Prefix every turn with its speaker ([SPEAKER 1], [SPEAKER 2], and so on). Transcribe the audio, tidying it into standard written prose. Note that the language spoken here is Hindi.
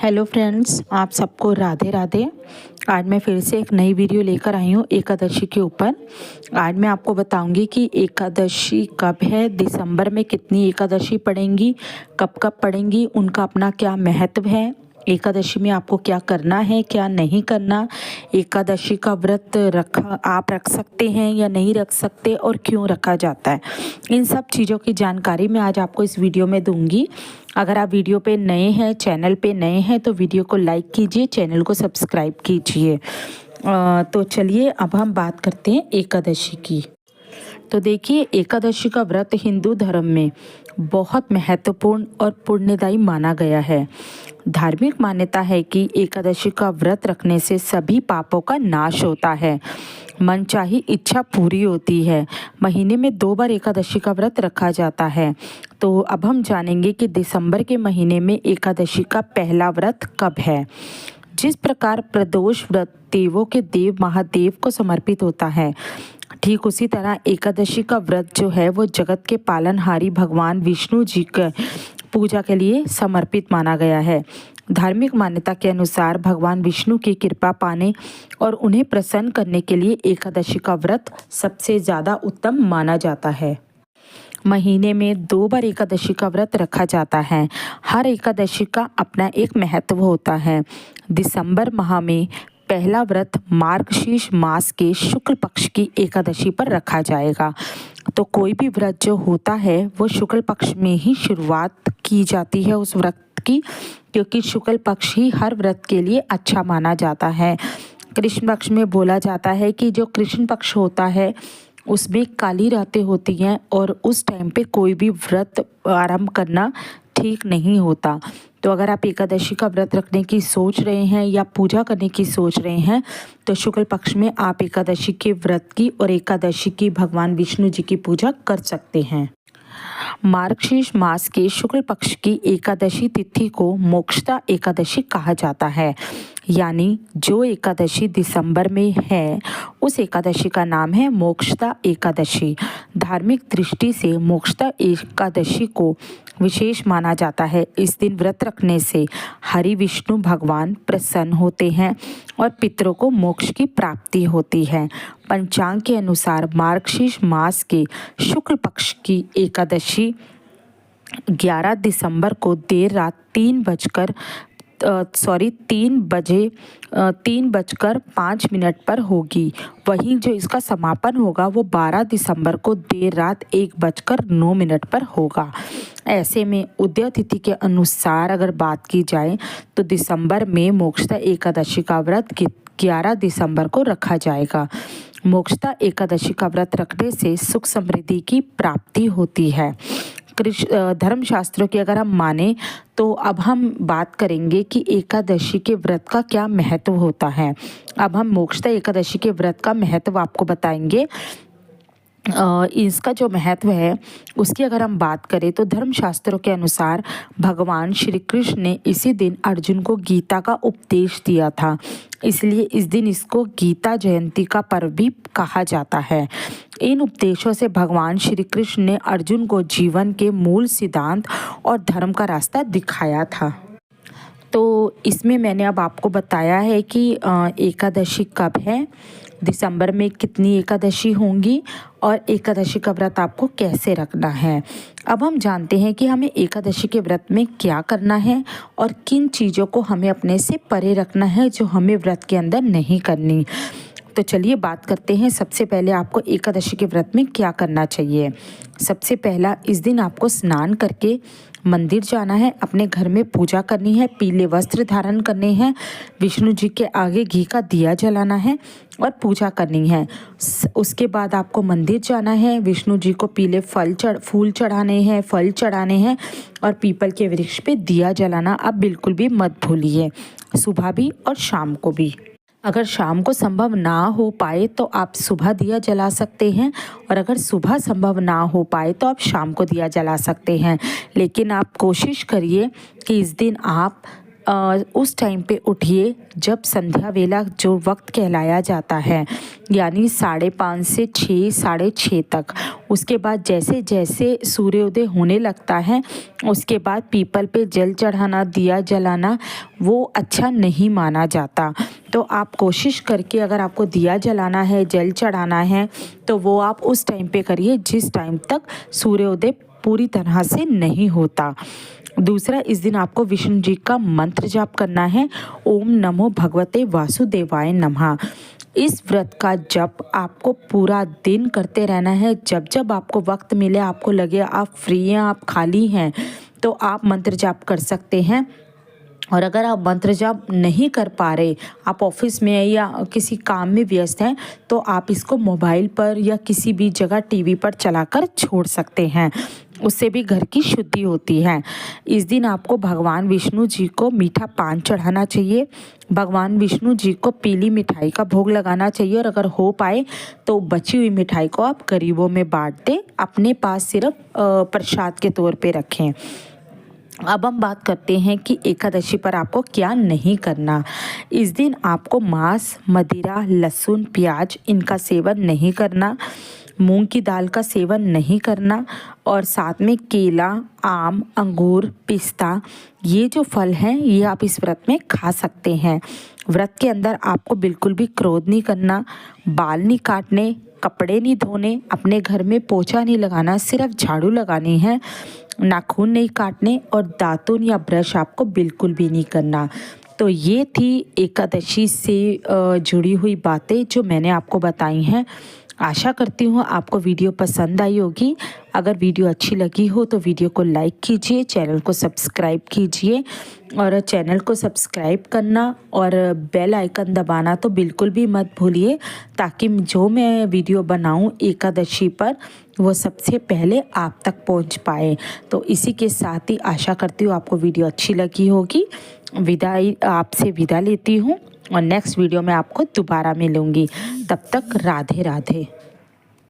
[SPEAKER 1] हेलो फ्रेंड्स, आप सबको राधे राधे। आज मैं फिर से एक नई वीडियो लेकर आई हूँ एकादशी के ऊपर। आज मैं आपको बताऊंगी कि एकादशी कब है, दिसंबर में कितनी एकादशी पड़ेंगी, कब कब पड़ेंगी, उनका अपना क्या महत्व है, एकादशी में आपको क्या करना है क्या नहीं करना, एकादशी का व्रत आप रख सकते हैं या नहीं रख सकते और क्यों रखा जाता है, इन सब चीज़ों की जानकारी मैं आज आपको इस वीडियो में दूंगी। अगर आप वीडियो पे नए हैं, चैनल पे नए हैं तो वीडियो को लाइक कीजिए, चैनल को सब्सक्राइब कीजिए। तो चलिए अब हम बात करते हैं एकादशी की। तो देखिए, एकादशी का व्रत हिंदू धर्म में बहुत महत्वपूर्ण और पुण्यदायी माना गया है। धार्मिक मान्यता है कि एकादशी का व्रत रखने से सभी पापों का नाश होता है, मनचाही इच्छा पूरी होती है। महीने में 2 बार एकादशी का व्रत रखा जाता है। तो अब हम जानेंगे कि दिसंबर के महीने में एकादशी का पहला व्रत कब है। जिस प्रकार प्रदोष व्रत देवों के देव महादेव को समर्पित होता है, ठीक उसी तरह एकादशी का व्रत जो है वो जगत के पालनहारी भगवान विष्णु जी के पूजा के लिए समर्पित माना गया है। धार्मिक मान्यता के अनुसार भगवान विष्णु की कृपा पाने और उन्हें प्रसन्न करने के लिए एकादशी का व्रत सबसे ज़्यादा उत्तम माना जाता है। महीने में 2 बार एकादशी का व्रत रखा जाता है। हर एकादशी का अपना एक महत्व होता है। दिसंबर माह में पहला व्रत मार्गशीर्ष मास के शुक्ल पक्ष की एकादशी पर रखा जाएगा। तो कोई भी व्रत जो होता है वो शुक्ल पक्ष में ही शुरुआत की जाती है उस व्रत की, क्योंकि शुक्ल पक्ष ही हर व्रत के लिए अच्छा माना जाता है। कृष्ण पक्ष में बोला जाता है कि जो कृष्ण पक्ष होता है उसमें काली रातें होती हैं और उस टाइम पे कोई भी व्रत आरंभ करना ठीक नहीं होता। तो अगर आप एकादशी का व्रत रखने की सोच रहे हैं या पूजा करने की सोच रहे हैं तो शुक्ल पक्ष में आप एकादशी के व्रत की और एकादशी की भगवान विष्णु जी की पूजा कर सकते हैं। मार्गशीर्ष मास के शुक्ल पक्ष की एकादशी तिथि को मोक्षदा एकादशी कहा जाता है। यानी जो एकादशी दिसंबर में है उस एकादशी का नाम है मोक्षदा एकादशी। धार्मिक दृष्टि से मोक्षदा एकादशी को विशेष माना जाता है। इस दिन व्रत रखने से हरि विष्णु भगवान प्रसन्न होते हैं और पितरों को मोक्ष की प्राप्ति होती है। पंचांग के अनुसार मार्गशीर्ष मास के शुक्ल पक्ष की एकादशी 11 दिसंबर को देर रात 3:05 पर होगी। वहीं जो इसका समापन होगा वो 12 दिसंबर को देर रात 1:09 पर होगा। ऐसे में उदय तिथि के अनुसार अगर बात की जाए तो दिसंबर में मोक्षदा एकादशी का व्रत 11 दिसंबर को रखा जाएगा। मोक्षदा एकादशी का व्रत रखने से सुख समृद्धि की प्राप्ति होती है। धर्मशास्त्रों की अगर हम माने तो अब हम बात करेंगे कि एकादशी के व्रत का क्या महत्व होता है। अब हम मोक्षदा एकादशी के व्रत का महत्व आपको बताएंगे। इसका जो महत्व है उसकी अगर हम बात करें तो धर्मशास्त्रों के अनुसार भगवान श्री कृष्ण ने इसी दिन अर्जुन को गीता का उपदेश दिया था, इसलिए इस दिन इसको गीता जयंती का पर्व भी कहा जाता है। इन उपदेशों से भगवान श्री कृष्ण ने अर्जुन को जीवन के मूल सिद्धांत और धर्म का रास्ता दिखाया था। तो इसमें मैंने अब आपको बताया है कि एकादशी कब है, दिसंबर में कितनी एकादशी होंगी और एकादशी का व्रत आपको कैसे रखना है। अब हम जानते हैं कि हमें एकादशी के व्रत में क्या करना है और किन चीज़ों को हमें अपने से परे रखना है जो हमें व्रत के अंदर नहीं करनी। तो चलिए बात करते हैं। सबसे पहले आपको एकादशी के व्रत में क्या करना चाहिए। सबसे पहला, इस दिन आपको स्नान करके मंदिर जाना है, अपने घर में पूजा करनी है, पीले वस्त्र धारण करने हैं, विष्णु जी के आगे घी का दिया जलाना है और पूजा करनी है। उसके बाद आपको मंदिर जाना है, विष्णु जी को पीले फूल चढ़ाने हैं, फल चढ़ाने हैं और पीपल के वृक्ष पे दिया जलाना आप बिल्कुल भी मत भूलिए, सुबह भी और शाम को भी। अगर शाम को संभव ना हो पाए तो आप सुबह दिया जला सकते हैं और अगर सुबह संभव ना हो पाए तो आप शाम को दिया जला सकते हैं। लेकिन आप कोशिश करिए कि इस दिन आप उस टाइम पे उठिए जब संध्या वेला जो वक्त कहलाया जाता है, यानी 5:30 से 6, 6:30 तक। उसके बाद जैसे जैसे सूर्योदय होने लगता है उसके बाद पीपल पे जल चढ़ाना, दिया जलाना वो अच्छा नहीं माना जाता। तो आप कोशिश करके अगर आपको दिया जलाना है, जल चढ़ाना है, तो वो आप उस टाइम पे करिए जिस टाइम तक सूर्योदय पूरी तरह से नहीं होता। दूसरा, इस दिन आपको विष्णु जी का मंत्र जाप करना है, ओम नमो भगवते वासुदेवाय नमः। इस व्रत का जप आपको पूरा दिन करते रहना है। जब जब आपको वक्त मिले, आपको लगे आप फ्री हैं, आप खाली हैं, तो आप मंत्र जाप कर सकते हैं। और अगर आप मंत्र जाप नहीं कर पा रहे, आप ऑफिस में हैं या किसी काम में व्यस्त हैं, तो आप इसको मोबाइल पर या किसी भी जगह टीवी पर चलाकर छोड़ सकते हैं। उससे भी घर की शुद्धि होती है। इस दिन आपको भगवान विष्णु जी को मीठा पान चढ़ाना चाहिए। भगवान विष्णु जी को पीली मिठाई का भोग लगाना चाहिए और अगर हो पाए तो बची हुई मिठाई को आप गरीबों में बांट दें, अपने पास सिर्फ प्रसाद के तौर पे रखें। अब हम बात करते हैं कि एकादशी पर आपको क्या नहीं करना। इस दिन आपको मांस, मदिरा, लहसुन, प्याज इनका सेवन नहीं करना, मूंग की दाल का सेवन नहीं करना और साथ में केला, आम, अंगूर, पिस्ता ये जो फल हैं ये आप इस व्रत में खा सकते हैं। व्रत के अंदर आपको बिल्कुल भी क्रोध नहीं करना, बाल नहीं काटने, कपड़े नहीं धोने, अपने घर में पोछा नहीं लगाना, सिर्फ झाड़ू लगानी है, नाखून नहीं काटने और दातुन या ब्रश आपको बिल्कुल भी नहीं करना। तो ये थी एकादशी से जुड़ी हुई बातें जो मैंने आपको बताई हैं। आशा करती हूँ आपको वीडियो पसंद आई होगी। अगर वीडियो अच्छी लगी हो तो वीडियो को लाइक कीजिए, चैनल को सब्सक्राइब कीजिए और चैनल को सब्सक्राइब करना और बेल आइकन दबाना तो बिल्कुल भी मत भूलिए, ताकि जो मैं वीडियो बनाऊं एकादशी पर वो सबसे पहले आप तक पहुंच पाए। तो इसी के साथ ही आशा करती हूँ आपको वीडियो अच्छी लगी होगी। आपसे विदा लेती हूँ और नेक्स्ट वीडियो में आपको दोबारा मिलूँगी। तब तक राधे राधे।